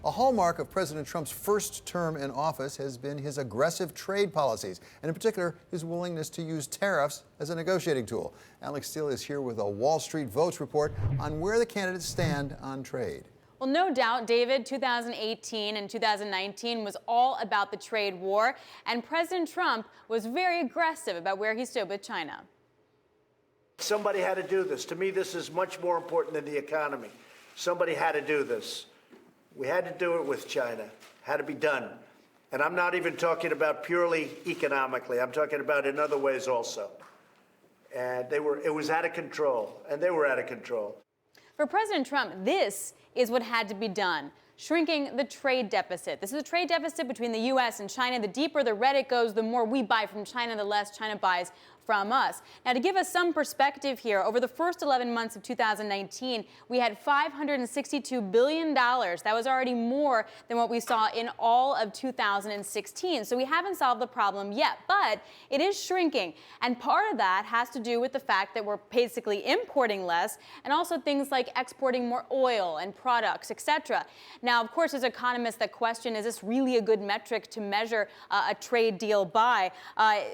A hallmark of President Trump's first term in office has been his aggressive trade policies, and in particular, his willingness to use tariffs as a negotiating tool. Alex Steele is here with a Wall Street Votes report on where the candidates stand on trade. Well, no doubt, David, 2018 and 2019 was all about the trade war, and President Trump was very aggressive about where he stood with China. Somebody had to do this. To me, this is much more important than the economy. Somebody had to do this. We had to do it with China. Had to be done. And I'm not even talking about purely economically. I'm talking about in other ways also. And it was out of control, and they were out of control. For President Trump, this is what had to be done. Shrinking the trade deficit. This is a trade deficit between the U.S. and China. The deeper the red it goes, the more we buy from China, the less China buys from us. Now, to give us some perspective here, over the first 11 months of 2019, we had $562 billion. That was already more than what we saw in all of 2016. So we haven't solved the problem yet, but it is shrinking. And part of that has to do with the fact that we're basically importing less, and also things like exporting more oil and products, etc. Now, of course, there's economists that question, is this really a good metric to measure a trade deal by?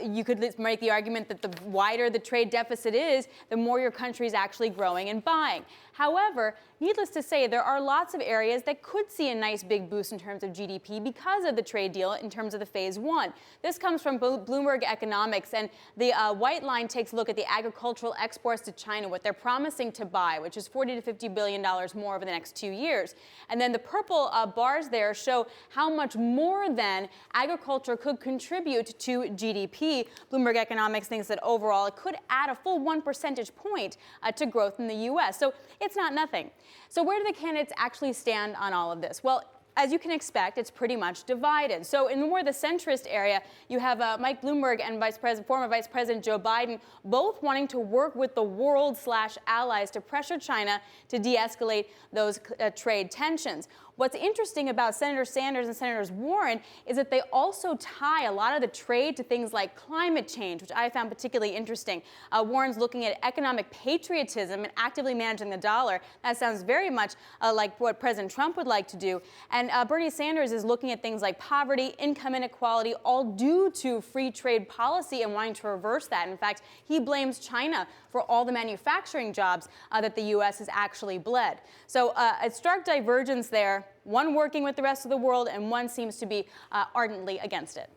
You could make the argument that the wider the trade deficit is, the more your country is actually growing and buying. However, needless to say, there are lots of areas that could see a nice big boost in terms of GDP because of the trade deal in terms of the phase one. This comes from Bloomberg Economics, and the white line takes a look at the agricultural exports to China, what they're promising to buy, which is $40 to $50 billion more over the next 2 years. And then the purple bars there show how much more than agriculture could contribute to GDP. Bloomberg Economics thinks that overall it could add a full 1 percentage point to growth in the U.S. So it's not nothing. So where do the candidates actually stand on all of this? Well, as you can expect, it's pretty much divided. So in more the centrist area, you have Mike Bloomberg and former Vice President Joe Biden both wanting to work with the world/allies to pressure China to de-escalate those trade tensions. What's interesting about Senator Sanders and Senator Warren is that they also tie a lot of the trade to things like climate change, which I found particularly interesting. Warren's looking at economic patriotism and actively managing the dollar. That sounds very much like what President Trump would like to do. And Bernie Sanders is looking at things like poverty, income inequality, all due to free trade policy and wanting to reverse that. In fact, he blames China for all the manufacturing jobs that the U.S. has actually bled. So a stark divergence there. One working with the rest of the world, and one seems to be ardently against it.